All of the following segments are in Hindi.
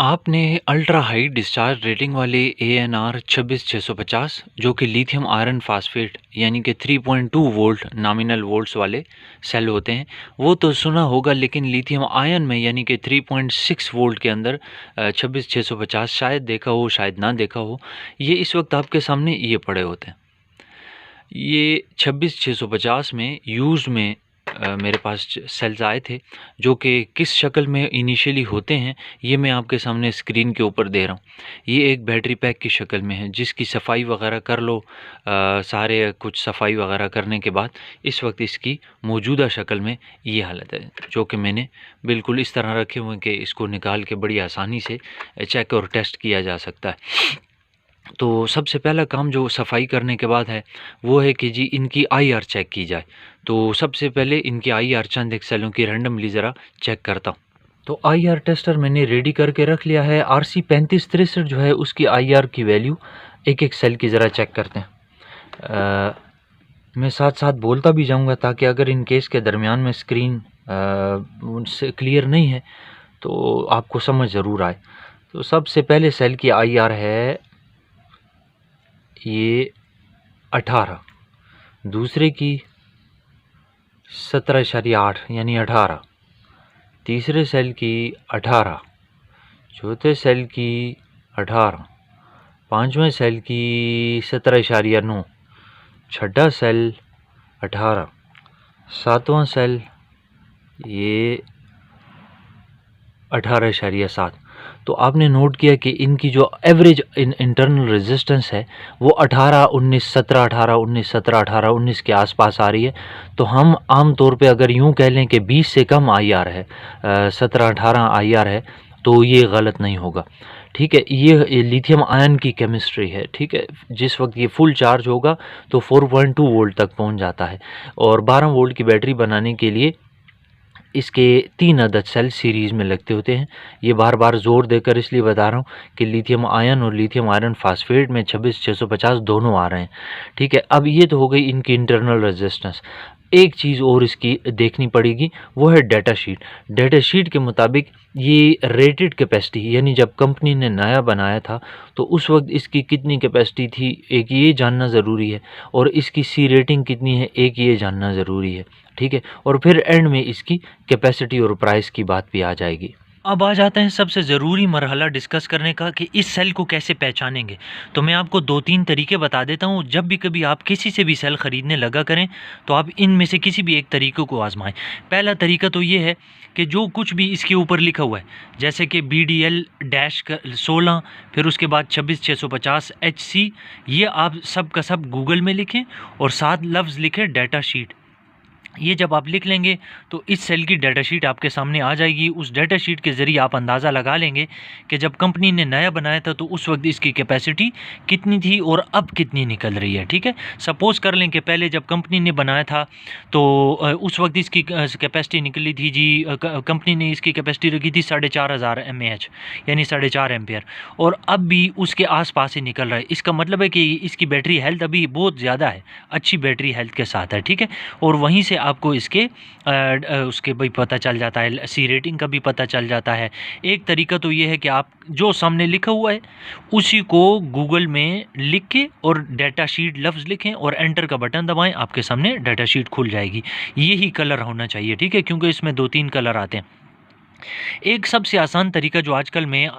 आपने अल्ट्रा हाई डिस्चार्ज रेटिंग वाले ANR 26650 जो कि लिथियम आयरन फास्फेट यानी कि 3.2 वोल्ट नॉमिनल वोल्ट्स वाले सेल होते हैं, वो तो सुना होगा, लेकिन लिथियम आयन में यानी कि 3.6 वोल्ट के अंदर 26650 शायद देखा हो, शायद ना देखा हो। ये इस वक्त आपके सामने ये पड़े होते हैं। ये 26650 में यूज़ में मेरे पास सेल्स आए थे, जो कि किस शक्ल में इनिशियली होते हैं ये मैं आपके सामने स्क्रीन के ऊपर दे रहा हूँ। ये एक बैटरी पैक की शक्ल में है, जिसकी सफाई वगैरह कर लो। सारे कुछ सफाई वगैरह करने के बाद इस वक्त इसकी मौजूदा शक्ल में ये हालत है, जो कि मैंने बिल्कुल इस तरह रखे हुए हैं कि इसको निकाल के बड़ी आसानी से चेक और टेस्ट किया जा सकता है। तो सबसे पहला काम जो सफाई करने के बाद है वो है कि जी इनकी IR चेक की जाए। तो सबसे पहले इनकी IR चंद एक सेलों की रैंडमली ज़रा चेक करता हूँ। तो IR टेस्टर मैंने रेडी करके रख लिया है। RC3563 जो है उसकी IR की वैल्यू एक एक सेल की ज़रा चेक करते हैं। मैं साथ साथ बोलता भी जाऊंगा ताकि अगर इन केस के दरमियान में स्क्रीन से क्लियर नहीं है तो आपको समझ ज़रूर आए। तो सबसे पहले सेल की IR है ये 18, दूसरे की 17.8 यानी 18, तीसरे सेल की 18, चौथे सेल की 18, पाँचवें सेल की 17.9, छठा सेल 18, सातवां सेल ये 18.7। तो आपने नोट किया कि इनकी जो एवरेज इंटरनल रेजिस्टेंस है वो 18 19 17 18 19 17 18 19 के आसपास आ रही है। तो हम आम तौर पे अगर यूं कह लें कि 20 से कम IR है, 17 18 IR है, तो ये गलत नहीं होगा। ठीक है, ये लिथियम आयन की केमिस्ट्री है। ठीक है, जिस वक्त ये फुल चार्ज होगा तो 4.2 वोल्ट तक पहुंच जाता है, और 12 वोल्ट की बैटरी बनाने के लिए इसके 3 अदद सेल सीरीज़ में लगते होते हैं। ये बार बार ज़ोर देकर इसलिए बता रहा हूँ कि लिथियम आयन और लिथियम आयरन फास्फेट में 26650 दोनों आ रहे हैं। ठीक है, अब ये तो हो गई इनकी इंटरनल रेजिस्टेंस। एक चीज़ और इसकी देखनी पड़ेगी, वो है डाटा शीट। डाटा शीट के मुताबिक ये रेटेड कैपेसिटी, यानी जब कंपनी ने नया बनाया था तो उस वक्त इसकी कितनी कैपेसिटी थी, एक ये जानना ज़रूरी है, और इसकी C रेटिंग कितनी है, एक ये जानना ज़रूरी है। ठीक है, और फिर एंड में इसकी कैपेसिटी और प्राइस की बात भी आ जाएगी। अब आ जाते हैं सबसे ज़रूरी मरहला डिस्कस करने का कि इस सेल को कैसे पहचानेंगे। तो मैं आपको 2-3 तरीके बता देता हूँ। जब भी कभी आप किसी से भी सेल ख़रीदने लगा करें तो आप इनमें से किसी भी एक तरीक़े को आजमाएं। पहला तरीका तो ये है कि जो कुछ भी इसके ऊपर लिखा हुआ है, जैसे कि BDL-16, फिर उसके बाद 26650 HC, ये आप सब का सब गूगल में लिखें और साथ लफ्ज़ लिखें डाटा शीट। ये जब आप लिख लेंगे तो इस सेल की डाटा शीट आपके सामने आ जाएगी। उस डाटा शीट के ज़रिए आप अंदाज़ा लगा लेंगे कि जब कंपनी ने नया बनाया था तो उस वक्त इसकी कैपेसिटी कितनी थी और अब कितनी निकल रही है। ठीक है, सपोज़ कर लें कि पहले जब कंपनी ने बनाया था तो उस वक्त इसकी कैपेसिटी निकली थी जी, कंपनी ने इसकी कैपेसिटी रखी थी 4500 mAh यानी 4.5 एम्पियर, और अब भी उसके आसपास ही निकल रहा है। इसका मतलब है कि इसकी बैटरी हेल्थ अभी बहुत ज़्यादा है, अच्छी बैटरी हेल्थ के साथ है। ठीक है, और वहीं से आपको इसके उसके भी पता चल जाता है, C रेटिंग का भी पता चल जाता है। एक तरीका तो ये है कि आप जो सामने लिखा हुआ है उसी को गूगल में लिख के और डाटा शीट लफ्ज़ लिखें और एंटर का बटन दबाएं, आपके सामने डाटा शीट खुल जाएगी। यही कलर होना चाहिए। ठीक है, क्योंकि इसमें 2-3 कलर आते हैं। एक सबसे आसान तरीका जो आजकल में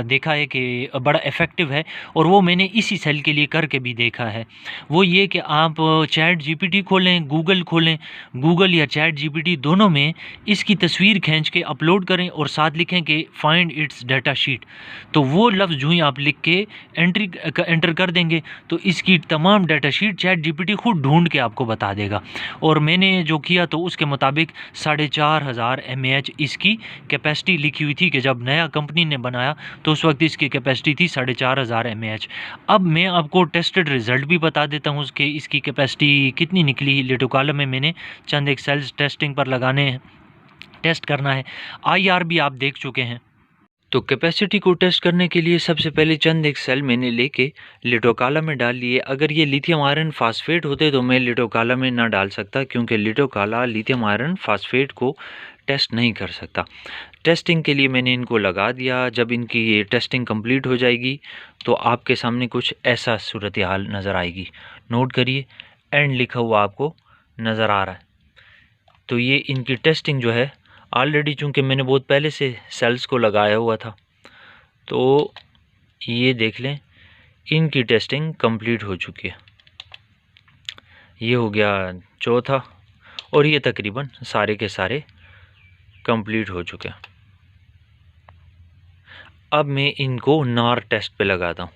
देखा है कि बड़ा इफ़ेक्टिव है, और वो मैंने इसी सेल के लिए करके भी देखा है, वो ये कि आप चैट GPT खोलें, गूगल खोलें, गूगल या चैट GPT दोनों में इसकी तस्वीर खींच के अपलोड करें और साथ लिखें कि फाइंड इट्स डाटा शीट। तो वो लफ्ज़ जो ही आप लिख के एंटर कर देंगे तो इसकी तमाम डाटा शीट चैट GPT खुद ढूंढ के आपको बता देगा। और मैंने जो किया तो उसके मुताबिक 4500 mAh इसकी कैपेसिटी लिखी हुई थी कि जब नया कंपनी ने बनाया तो उस वक्त इसकी कैपेसिटी थी 4500 mAh। अब मैं आपको टेस्टेड रिज़ल्ट भी बता देता हूँ उसके, इसकी कैपेसिटी कितनी निकली। लिटो कॉलम में मैंने चंद एक सेल्स टेस्टिंग पर लगाने हैं, टेस्ट करना है। IR भी आप देख चुके हैं। तो कैपेसिटी को टेस्ट करने के लिए सबसे पहले चंद एक सेल मैंने लेके लिटोकाला में डाल लिए। अगर ये लिथियम आयरन फास्फेट होते तो मैं लिटोकाला में ना डाल सकता, क्योंकि लिटोकाला लिथियम आयरन फास्फेट को टेस्ट नहीं कर सकता। टेस्टिंग के लिए मैंने इनको लगा दिया। जब इनकी ये टेस्टिंग कंप्लीट हो जाएगी तो आपके सामने कुछ ऐसा सूरत हाल नज़र आएगी। नोट करिए, एंड लिखा हुआ आपको नज़र आ रहा है। तो ये इनकी टेस्टिंग जो है, ऑलरेडी चूँकि मैंने बहुत पहले से सेल्स को लगाया हुआ था, तो ये देख लें इनकी टेस्टिंग कंप्लीट हो चुकी है। ये हो गया चौथा, और ये तकरीबन सारे के सारे कंप्लीट हो चुके हैं। अब मैं इनको नार टेस्ट पे लगाता हूँ,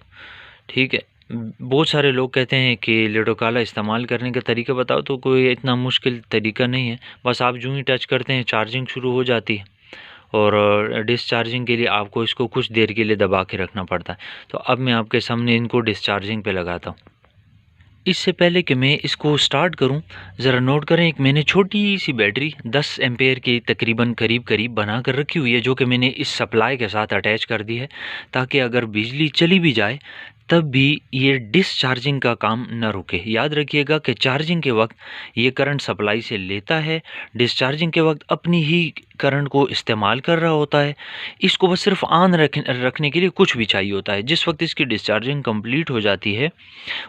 ठीक है। बहुत सारे लोग कहते हैं कि लिडोकाला इस्तेमाल करने का तरीका बताओ, तो कोई इतना मुश्किल तरीका नहीं है। बस आप जो ही टच करते हैं चार्जिंग शुरू हो जाती है, और डिस्चार्जिंग के लिए आपको इसको कुछ देर के लिए दबा के रखना पड़ता है। तो अब मैं आपके सामने इनको डिस्चार्जिंग पे लगाता हूँ। इससे पहले कि मैं इसको स्टार्ट करूं, ज़रा नोट करें, एक मैंने छोटी सी बैटरी 10 एम्पेयर की तकरीबन करीब बना कर रखी हुई है, जो कि मैंने इस सप्लाई के साथ अटैच कर दी है, ताकि अगर बिजली चली भी जाए तब भी ये डिस्चार्जिंग का काम न रुके। याद रखिएगा कि चार्जिंग के वक्त ये करंट सप्लाई से लेता है, डिस्चार्जिंग के वक्त अपनी ही करंट को इस्तेमाल कर रहा होता है। इसको बस सिर्फ ऑन रखने के लिए कुछ भी चाहिए होता है। जिस वक्त इसकी डिस्चार्जिंग कंप्लीट हो जाती है,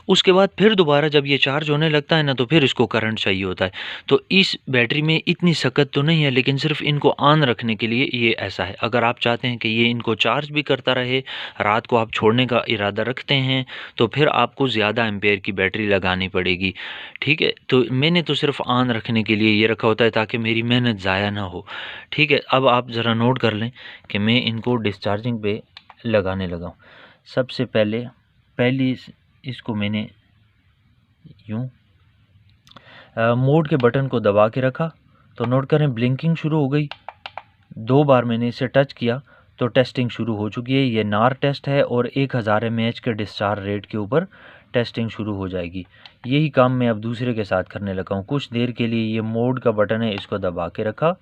उसके बाद फिर दोबारा जब ये चार्ज होने लगता है ना, तो फिर इसको करंट चाहिए होता है। तो इस बैटरी में इतनी सख्त तो नहीं है, लेकिन सिर्फ इनको ऑन रखने के लिए ये ऐसा है। अगर आप चाहते हैं कि ये इनको चार्ज भी करता रहे, रात को आप छोड़ने का इरादा रखते हैं, तो फिर आपको ज़्यादा एम्पेयर की बैटरी लगानी पड़ेगी, ठीक है। तो मैंने तो सिर्फ ऑन रखने के लिए ये रखा होता है, ताकि मेरी मेहनत ज़ाया ना हो, ठीक है। अब आप ज़रा नोट कर लें कि मैं इनको डिस्चार्जिंग पे लगाने लगा हूँ। सबसे पहली इसको मैंने यूँ मोड के बटन को दबा के रखा, तो नोट करें ब्लिंकिंग शुरू हो गई। 2 बार मैंने इसे टच किया तो टेस्टिंग शुरू हो चुकी है। ये नार टेस्ट है, और 1000 mAh के डिस्चार्ज रेट के ऊपर टेस्टिंग शुरू हो जाएगी। यही काम मैं अब दूसरे के साथ करने लगा हूँ। कुछ देर के लिए ये मोड का बटन है, इसको दबा के रखा,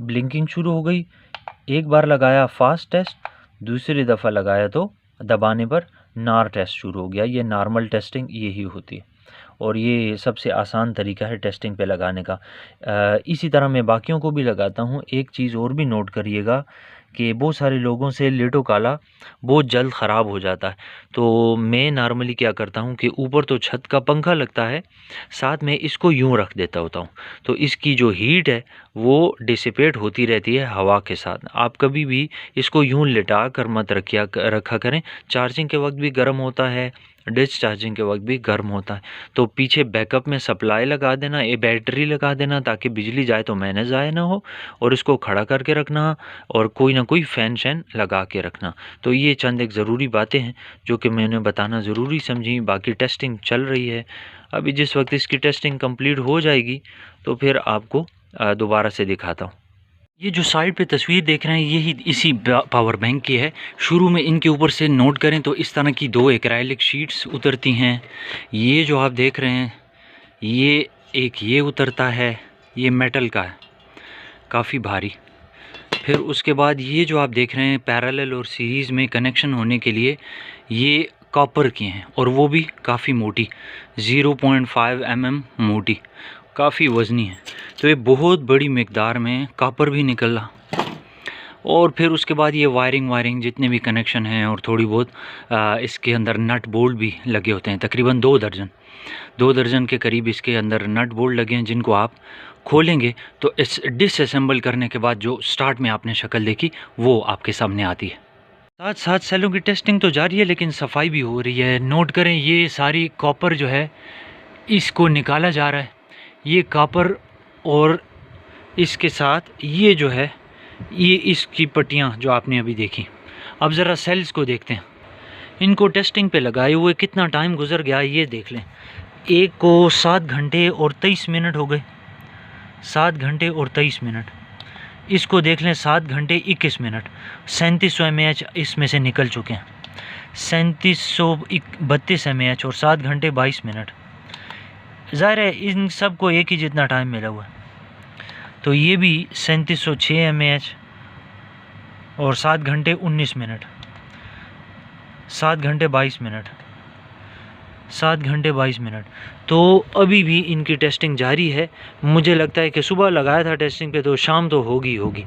ब्लिंकिंग शुरू हो गई। एक बार लगाया फास्ट टेस्ट, दूसरी दफ़ा लगाया तो दबाने पर नार टेस्ट शुरू हो गया। ये नॉर्मल टेस्टिंग यही होती है, और ये सबसे आसान तरीका है टेस्टिंग पे लगाने का। इसी तरह मैं बाकियों को भी लगाता हूँ। एक चीज़ और भी नोट करिएगा कि बहुत सारे लोगों से लिडोकाला बहुत जल्द ख़राब हो जाता है। तो मैं नॉर्मली क्या करता हूँ कि ऊपर तो छत का पंखा लगता है, साथ में इसको यूँ रख देता होता हूँ, तो इसकी जो हीट है वो डिसिपेट होती रहती है हवा के साथ। आप कभी भी इसको यूँ लिटा कर मत रखा करें। चार्जिंग के वक्त भी गर्म होता है, डिस्चार्जिंग के वक्त भी गर्म होता है। तो पीछे बैकअप में सप्लाई लगा देना, ये बैटरी लगा देना, ताकि बिजली जाए तो मेहनत ज़ाया ना हो, और इसको खड़ा करके रखना, और कोई ना कोई फ़ैन शैन लगा के रखना। तो ये चंद एक ज़रूरी बातें हैं जो कि मैंने बताना ज़रूरी समझी। बाकी टेस्टिंग चल रही है अभी। जिस वक्त इसकी टेस्टिंग कंप्लीट हो जाएगी तो फिर आपको दोबारा से दिखाता हूँ। ये जो साइड पे तस्वीर देख रहे हैं, यही इसी पावर बैंक की है। शुरू में इनके ऊपर से नोट करें तो इस तरह की 2 एक्राइलिक शीट्स उतरती हैं। ये जो आप देख रहे हैं, ये उतरता है, ये मेटल का है, काफ़ी भारी। फिर उसके बाद ये जो आप देख रहे हैं पैरेलल और सीरीज़ में कनेक्शन होने के लिए, ये कॉपर की हैं, और वो भी काफ़ी मोटी, 0.5 mm मोटी, काफ़ी वज़नी है। तो ये बहुत बड़ी मिकदार में कॉपर भी निकला। और फिर उसके बाद ये वायरिंग जितने भी कनेक्शन हैं, और थोड़ी बहुत इसके अंदर नट बोल्ट भी लगे होते हैं, तकरीबन 2 दर्जन के करीब इसके अंदर नट बोल्ट लगे हैं, जिनको आप खोलेंगे तो इस डिसअसेंबल करने के बाद जो स्टार्ट में आपने शक्ल देखी वो आपके सामने आती है। साथ साथ सेलों की टेस्टिंग तो जारी है, लेकिन सफाई भी हो रही है। नोट करें, ये सारी कॉपर जो है इसको निकाला जा रहा है। ये कॉपर, और इसके साथ ये जो है, ये इसकी पट्टियाँ जो आपने अभी देखी। अब ज़रा सेल्स को देखते हैं। इनको टेस्टिंग पे लगाए हुए कितना टाइम गुजर गया ये देख लें। एक को 7 घंटे और 23 मिनट हो गए, 7 घंटे और 23 मिनट। इसको देख लें, 7 घंटे 21 मिनट। 3700 mAh इसमें से निकल चुके हैं, 3732 mAh, और 7 घंटे 22 मिनट। ज़ाहिर है इन सब को एक ही जितना टाइम मिला हुआ है। तो ये भी 3706 mAh और 7 घंटे 19 मिनट, 7 घंटे 22 मिनट। 7 घंटे 22 मिनट। तो अभी भी इनकी टेस्टिंग जारी है। मुझे लगता है कि सुबह लगाया था टेस्टिंग पे तो शाम तो होगी।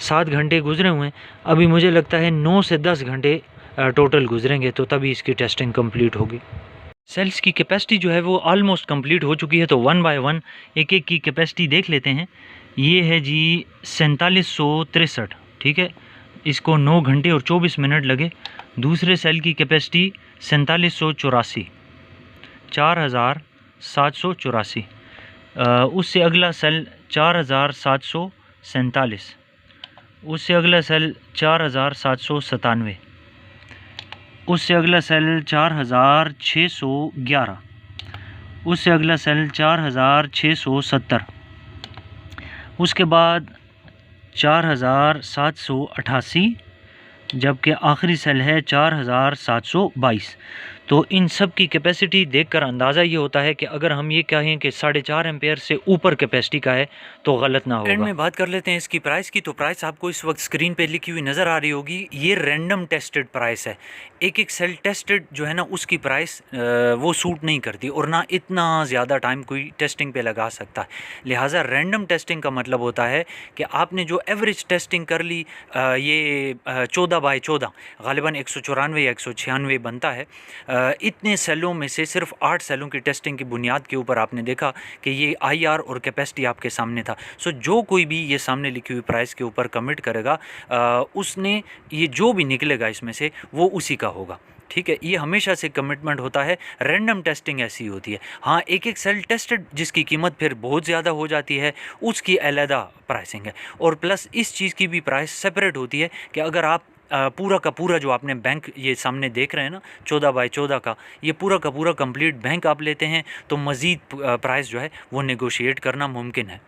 7 घंटे गुजरे हुए हैं, अभी मुझे लगता है 9 से 10 घंटे टोटल गुजरेंगे तो तभी इसकी टेस्टिंग कंप्लीट होगी। सेल्स की कैपेसिटी जो है वो ऑलमोस्ट कंप्लीट हो चुकी है, तो वन बाय वन एक एक की कैपेसिटी देख लेते हैं। ये है जी 4763, ठीक है, इसको 9 घंटे और 24 मिनट लगे। दूसरे सेल की कैपेसिटी 4784, 4784। उससे अगला सेल 4747, उससे अगला सेल 4797, उससे अगला सेल 4611, उससे अगला सेल 4670, उसके बाद 4788, जबकि आखिरी सेल है 4722। तो इन सब की कैपेसिटी देखकर अंदाज़ा ये होता है कि अगर हम ये कहें कि 4.5 एम्पेयर से ऊपर कैपेसिटी का है तो गलत ना होगा। एंड में बात कर लेते हैं इसकी प्राइस की। तो प्राइस आपको इस वक्त स्क्रीन पे लिखी हुई नज़र आ रही होगी। ये रैंडम टेस्टेड प्राइस है। एक एक सेल टेस्टेड जो है ना उसकी प्राइस वो सूट नहीं करती और ना इतना ज़्यादा टाइम कोई टेस्टिंग पे लगा सकता है। लिहाजा रैंडम टेस्टिंग का मतलब होता है कि आपने जो एवरेज टेस्टिंग कर ली, ये 14/14 गालिबन 194 या 196 बनता है। इतने सेलों में से सिर्फ 8 सेलों की टेस्टिंग की बुनियाद के ऊपर आपने देखा कि ये आईआर और कैपेसिटी आपके सामने था। सो जो कोई भी ये सामने लिखी हुई प्राइस के ऊपर कमिट करेगा, उसने ये जो भी निकलेगा इसमें से वो उसी का होगा, ठीक है। ये हमेशा से कमिटमेंट होता है। रैंडम टेस्टिंग ऐसी होती है। हाँ, एक एक सेल टेस्टेड जिसकी कीमत फिर बहुत ज़्यादा हो जाती है उसकी अलहदा प्राइसिंग है, और प्लस इस चीज़ की भी प्राइस सेपरेट होती है कि अगर आप पूरा का पूरा जो आपने बैंक ये सामने देख रहे हैं ना 14/14 का, ये पूरा का पूरा कंप्लीट बैंक आप लेते हैं तो मज़ीद प्राइस जो है वो नेगोशिएट करना मुमकिन है।